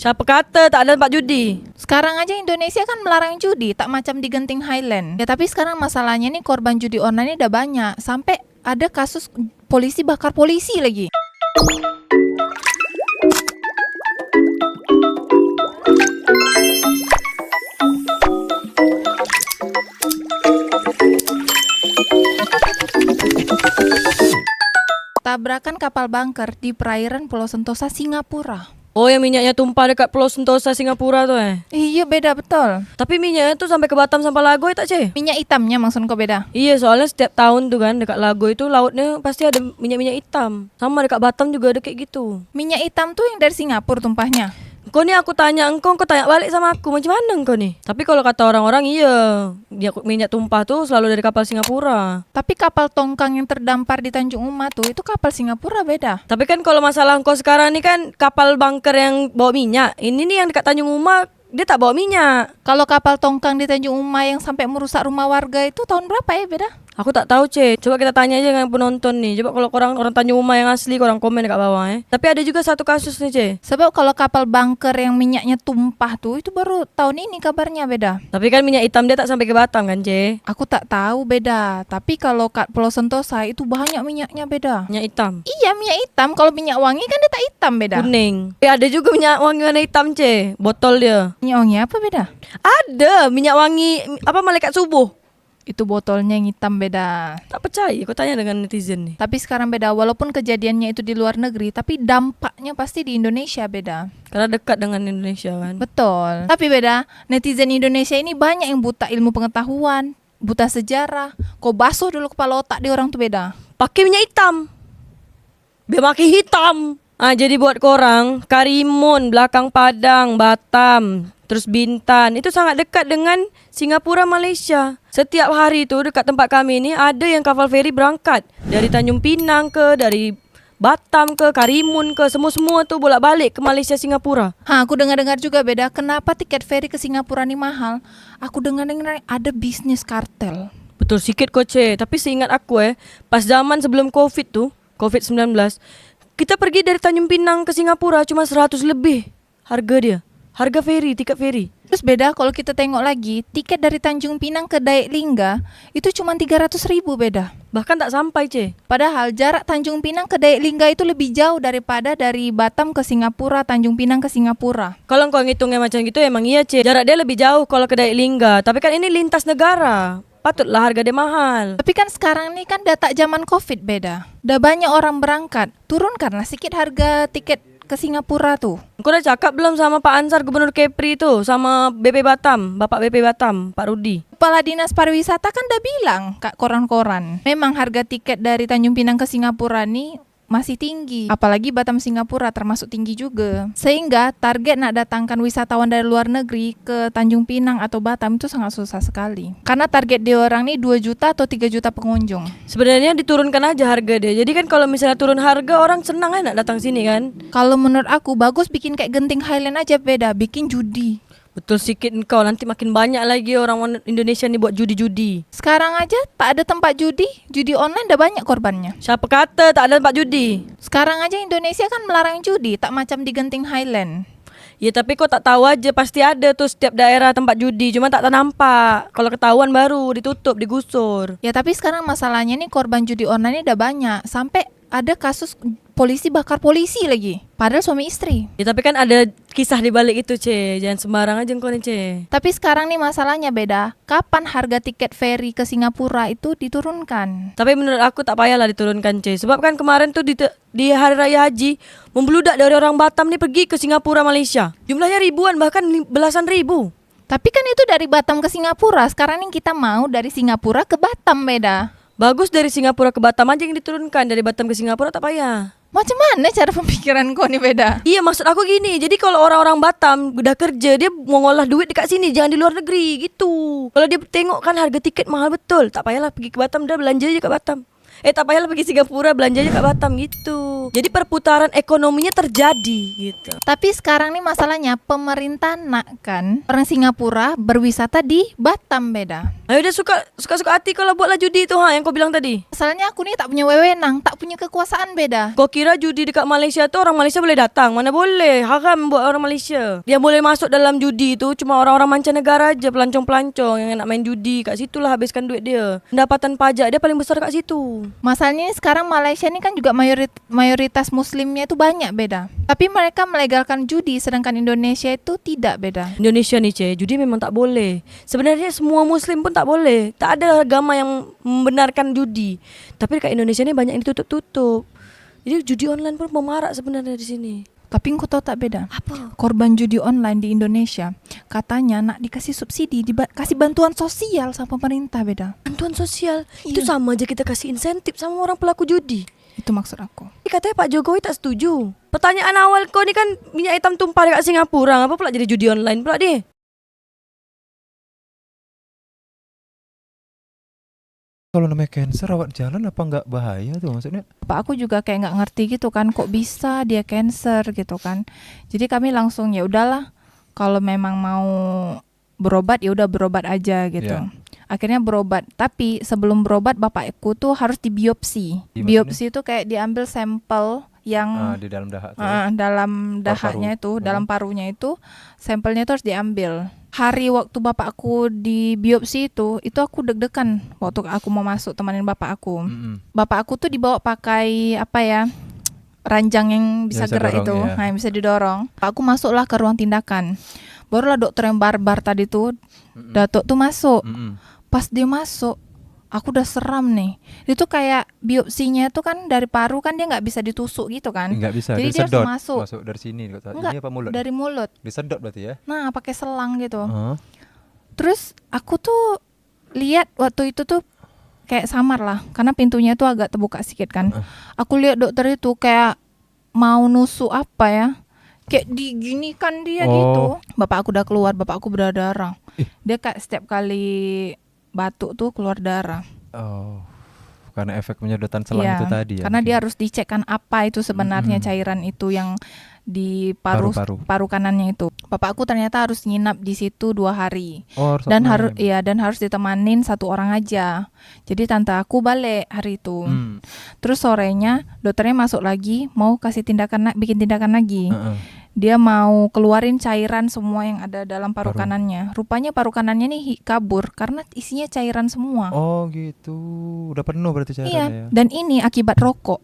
Siapa kata tak ada tempat judi? Sekarang aja Indonesia kan melarang judi, tak macam di Genting Highland. Ya tapi sekarang masalahnya nih korban judi online ini udah banyak. Sampai ada kasus polisi bakar polisi lagi. Tabrakan kapal bunker di perairan Pulau Sentosa, Singapura. Oh, yang minyaknya tumpah dekat Pulau Sentosa Singapura tuh Iya beda betul. Tapi minyaknya tuh sampai ke Batam sampai Lagoy tak, Ceh? Minyak hitamnya maksud kau beda? Iya, soalnya setiap tahun tuh kan dekat Lagoy itu lautnya pasti ada minyak-minyak hitam. Sama dekat Batam juga ada kayak gitu. Minyak hitam tuh yang dari Singapura tumpahnya. Kau nih aku tanya engkau tanya balik sama aku. Macam mana engkau nih? Tapi kalau kata orang-orang iya, minyak tumpah tuh selalu dari kapal Singapura. Tapi kapal tongkang yang terdampar di Tanjung Uma tuh itu kapal Singapura beda. Tapi kan kalau masalah engkau sekarang nih kan kapal bunker yang bawa minyak. Ini nih yang dekat Tanjung Uma dia tak bawa minyak. Kalau kapal tongkang di Tanjung Uma yang sampai merusak rumah warga itu tahun berapa ya beda? Aku tak tahu, Cek. Coba kita tanya aja dengan penonton nih. Coba kalau orang Tanjung Uma yang asli, korang komen dekat bawah ya. Tapi ada juga satu kasus nih, Cek. Sebab kalau kapal bunker yang minyaknya tumpah tuh itu baru tahun ini kabarnya beda. Tapi kan minyak hitam dia tak sampai ke Batam kan, Cek? Aku tak tahu beda. Tapi kalau kat Pulau Sentosa itu banyak minyaknya beda. Minyak hitam. Iya minyak hitam. Kalau minyak wangi kan dia tak hitam beda. Kuning. Ada juga minyak wangi warna hitam, Cek. Botol dia. Minyak wangi apa beda? Ada minyak wangi apa malaikat subuh. Itu botolnya yang hitam beda. Tak percaya, kau tanya dengan netizen nih. Tapi sekarang beda, walaupun kejadiannya itu di luar negeri, tapi dampaknya pasti di Indonesia beda. Karena dekat dengan Indonesia kan. Betul. Tapi beda, netizen Indonesia ini banyak yang buta ilmu pengetahuan, buta sejarah. Kau basuh dulu kepala otak dia orang tuh beda. Pakai minyak hitam. Biar makin hitam. Jadi buat korang, Karimun, belakang Padang, Batam, terus Bintan, itu sangat dekat dengan Singapura, Malaysia. Setiap hari itu dekat tempat kami ini ada yang kapal feri berangkat. Dari Tanjung Pinang ke, dari Batam ke, Karimun ke, semua-semua tuh bolak-balik ke Malaysia, Singapura. Aku dengar-dengar juga beda, kenapa tiket feri ke Singapura ini mahal? Aku dengar-dengar ada bisnis kartel. Betul sikit Koce, tapi seingat aku pas zaman sebelum Covid tuh, Covid-19, kita pergi dari Tanjung Pinang ke Singapura cuma 100 lebih harga dia. Harga feri, tiket feri. Terus beda kalau kita tengok lagi, tiket dari Tanjung Pinang ke Dayak Lingga itu cuma 300.000 beda. Bahkan tak sampai, Ce. Padahal jarak Tanjung Pinang ke Dayak Lingga itu lebih jauh daripada dari Batam ke Singapura, Tanjung Pinang ke Singapura. Kalau kau ngitungnya macam gitu emang iya, Ce. Jarak dia lebih jauh kalau ke Dayak Lingga. Tapi kan ini lintas negara. Patutlah harga dia mahal. Tapi kan sekarang ini kan data zaman Covid beda. Udah banyak orang berangkat. Turunkanlah sedikit harga tiket ke Singapura tuh. Kau udah cakap belum sama Pak Ansar, Gubernur Kepri tuh, sama BP Batam, Bapak BP Batam, Pak Rudi? Kepala Dinas Pariwisata kan udah bilang kak koran-koran. Memang harga tiket dari Tanjung Pinang ke Singapura nih masih tinggi. Apalagi Batam Singapura termasuk tinggi juga. Sehingga target nak datangkan wisatawan dari luar negeri ke Tanjung Pinang atau Batam itu sangat susah sekali. Karena target dia orang nih 2 juta atau 3 juta pengunjung. Sebenarnya diturunkan aja harga dia. Jadi kan kalau misalnya turun harga, orang senang nak datang sini kan. Kalau menurut aku bagus bikin kayak Genting Highland aja beda, bikin judi. Betul sikit engkau, nanti makin banyak lagi orang Indonesia nih buat judi-judi. Sekarang aja tak ada tempat judi, judi online udah banyak korbannya. Siapa kata tak ada tempat judi? Sekarang aja Indonesia kan melarang judi, tak macam di Genting Highland. Ya tapi kau tak tahu aja, pasti ada tuh setiap daerah tempat judi, cuma tak nampak. Kalau ketahuan baru ditutup, digusur. Ya tapi sekarang masalahnya nih korban judi online ini udah banyak. Sampai ada kasus polisi bakar polisi lagi. Padahal suami istri. Ya tapi kan ada kisah di balik itu, Ce. Jangan sembarang aja kau nih, Ce. Tapi sekarang nih masalahnya beda. Kapan harga tiket feri ke Singapura itu diturunkan? Tapi menurut aku tak payahlah diturunkan, Ce. Sebab kan kemarin tuh di Hari Raya Haji, membludak dari orang Batam nih pergi ke Singapura, Malaysia. Jumlahnya ribuan, bahkan belasan ribu. Tapi kan itu dari Batam ke Singapura. Sekarang nih kita mau dari Singapura ke Batam beda. Bagus dari Singapura ke Batam aja yang diturunkan. Dari Batam ke Singapura tak payah. Macam mana cara pemikiran kau nih beda? Iya, maksud aku gini. Jadi kalau orang-orang Batam udah kerja, dia mau ngolah duit dekat sini, jangan di luar negeri gitu. Kalau dia tengok kan harga tiket mahal betul, tak payahlah pergi ke Batam, dah belanja aja ke Batam. Tak payahlah pergi Singapura, belanjanya kat Batam gitu. Jadi perputaran ekonominya terjadi gitu. Tapi sekarang nih masalahnya pemerintah nak kan orang Singapura berwisata di Batam beda. Ayo udah suka hati kalau buatlah judi itu yang kau bilang tadi. Masalahnya aku nih tak punya wewenang, tak punya kekuasaan beda. Kau kira judi dekat Malaysia tuh orang Malaysia boleh datang? Mana boleh, haram buat orang Malaysia. Dia boleh masuk dalam judi itu cuma orang-orang mancanegara aja, pelancong-pelancong yang nak main judi. Kat situ lah habiskan duit dia. Pendapatan pajak dia paling besar kat situ. Masalahnya ini sekarang Malaysia ini kan juga mayoritas muslimnya itu banyak beda. Tapi mereka melegalkan judi sedangkan Indonesia itu tidak beda. Indonesia nih judi memang tak boleh. Sebenarnya semua muslim pun tak boleh. Tak ada agama yang membenarkan judi. Tapi dekat Indonesia ni banyak yang ditutup-tutup. Jadi judi online pun memarak sebenarnya di sini. Tapi kau tahu tak beda? Apa? Korban judi online di Indonesia katanya nak dikasih subsidi, kasih bantuan sosial sama pemerintah beda. Bantuan sosial itu Iya. sama aja kita kasih insentif sama orang pelaku judi. Itu maksud aku. Katanya Pak Jokowi tak setuju. Pertanyaan awal kau ni kan minyak hitam tumpah dekat Singapura. Apa pula jadi judi online pula dia? Kalau namanya cancer rawat jalan apa nggak bahaya tuh maksudnya? Bapak aku juga kayak nggak ngerti gitu kan, kok bisa dia cancer gitu kan. Jadi kami langsung ya udahlah, kalau memang mau berobat ya udah berobat aja gitu. Iya. Akhirnya berobat, tapi sebelum berobat bapakku tuh harus dibiopsi. Iya, Biopsi itu kayak diambil sampel yang Di dalam dahak tuh. dalam dahaknya Paru-paru. itu, dalam parunya itu, sampelnya itu harus diambil. Hari waktu bapakku di biopsi itu aku deg-degan waktu aku mau masuk temanin bapak aku. Mm-mm. Bapak aku tuh dibawa pakai apa ya, ranjang yang bisa Bisa gerak dorong, itu, ya. nah, yang bisa didorong. Aku masuklah ke ruang tindakan. Barulah dokter yang barbar tadi tuh, Mm-mm. Datuk tuh masuk. Mm-mm. Pas dia masuk, aku udah seram nih. Itu kayak biopsinya tuh kan dari paru kan dia nggak bisa ditusuk gitu kan. Nggak bisa, Jadi dia harus disedot. masuk. Dari sini. Enggak, Ini apa mulut? dari mulut. Disedot berarti ya? Nah, pakai selang gitu. Heeh. Terus aku tuh lihat waktu itu tuh kayak samar lah, karena pintunya tuh agak terbuka sedikit kan. Aku lihat dokter itu kayak mau nusuk apa ya, kayak diginikan dia Oh. gitu. Bapak aku udah keluar, bapak aku berdarah. Ih. Dia kayak setiap kali batuk tuh keluar darah. Oh. Karena efek penyedotan selang Iya, itu tadi ya. karena mungkin. dia harus dicekkan apa itu sebenarnya Mm-mm. cairan itu yang di paru Paru-paru. kanannya itu. Bapakku ternyata harus nginap di situ 2 hari. Oh, harus Dan main. harus ditemanin 1 orang aja. Jadi tante aku balik hari itu. Hmm. Terus sorenya dokternya masuk lagi, mau kasih bikin tindakan lagi. Heeh. Dia mau keluarin cairan semua yang ada dalam paru Paru. kanannya. Rupanya paru kanannya nih kabur karena isinya cairan semua. Oh gitu. Udah penuh berarti cairannya Iya, ya. dan ini akibat rokok.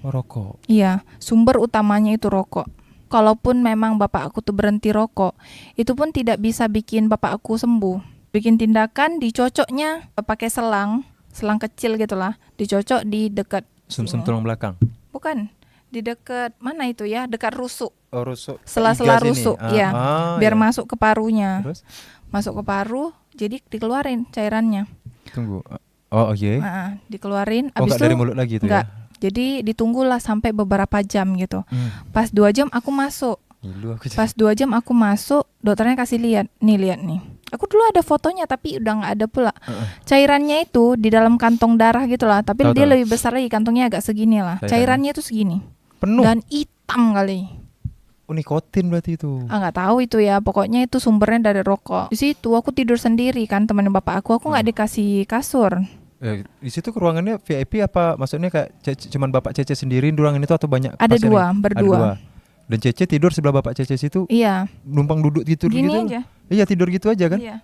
Oh, rokok. Iya, sumber utamanya itu rokok. Kalaupun memang bapak aku tuh berhenti rokok, itu pun tidak bisa bikin bapak aku sembuh. Bikin tindakan dicocoknya pakai selang kecil gitulah, dicocok di dekat Sumsum sini. tulang belakang. Bukan, di dekat mana itu ya, dekat rusuk. Oh, rusuk. Sela-sela Iga sini. rusuk, ya. Biar iya. masuk ke parunya. Terus Masuk ke paru, jadi dikeluarin cairannya. tunggu. Oh, oke. Dikeluarin, Oh, abis nggak itu dari mulut lagi itu enggak. ya. Jadi ditunggulah sampai beberapa jam gitu. Hmm. Pas 2 jam aku masuk. Ngilu aku. Pas 2 jam aku masuk, dokternya kasih lihat nih. Aku dulu ada fotonya tapi udah nggak ada pula. Cairannya itu di dalam kantong darah gitu lah, tapi Tahu, dia tahu. lebih besar lagi, kantongnya agak segini lah. Cairannya tuh segini Penuh. dan hitam kali. Oh, nikotin berarti itu. Nggak tahu itu ya, pokoknya itu sumbernya dari rokok. Di situ aku tidur sendiri kan, temenin bapak aku nggak dikasih kasur. Di situ ruangannya VIP apa maksudnya kayak cuman Bapak Cece sendiri di ruangan itu atau banyak Ada pasien? 2, berdua. Ada 2. Dan Cece tidur sebelah Bapak Cece situ, Iya, numpang duduk gitu gini gitu. aja. Iya, tidur gitu aja kan? Iya.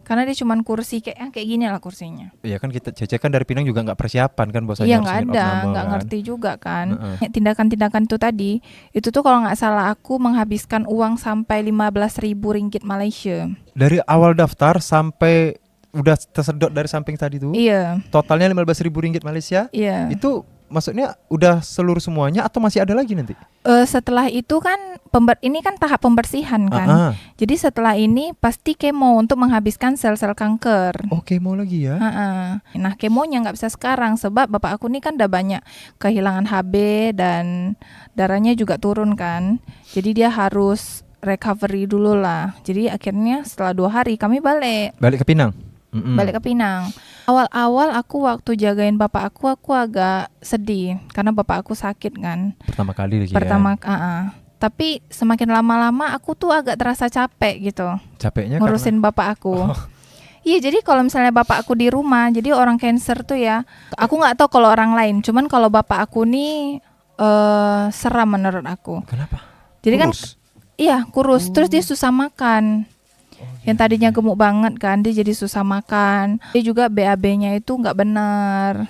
Karena dia cuman kursi kayak gini lah kursinya. Iya kan kita Cece kan dari Pinang juga nggak persiapan kan bosnya. Iya, nggak ada, nggak ngerti juga kan. Tindakan-tindakan itu tadi, itu tuh kalau nggak salah aku menghabiskan uang sampai 15.000 ringgit Malaysia. Dari awal daftar sampai udah tersedot dari samping tadi tuh, Iya, totalnya 15.000 ringgit Malaysia. iya. Itu maksudnya udah seluruh semuanya atau masih ada lagi nanti? Setelah itu kan ini kan tahap pembersihan kan. Ah, ah. Jadi setelah ini pasti kemo untuk menghabiskan sel-sel kanker. Oke, mau lagi ya? Nah, kemonya nggak bisa sekarang sebab bapak aku nih kan udah banyak kehilangan HB dan darahnya juga turun kan. Jadi dia harus recovery dulu lah. Jadi akhirnya setelah 2 hari kami balik. Balik ke Pinang. balik ke Pinang. Awal-awal aku waktu jagain bapak aku agak sedih karena bapak aku sakit kan. Pertama kali lagi Pertama, tapi semakin lama-lama aku tuh agak terasa capek gitu capeknya ngurusin bapak aku. Iya, jadi kalau misalnya bapak aku di rumah, jadi orang cancer tuh ya, aku nggak tahu kalau orang lain, cuman kalau bapak aku nih seram menurut aku. Kenapa? Jadi kan, Kurus? iya kurus, terus dia susah makan. Yang tadinya gemuk banget kan, dia jadi susah makan. Dia juga BAB-nya itu nggak benar.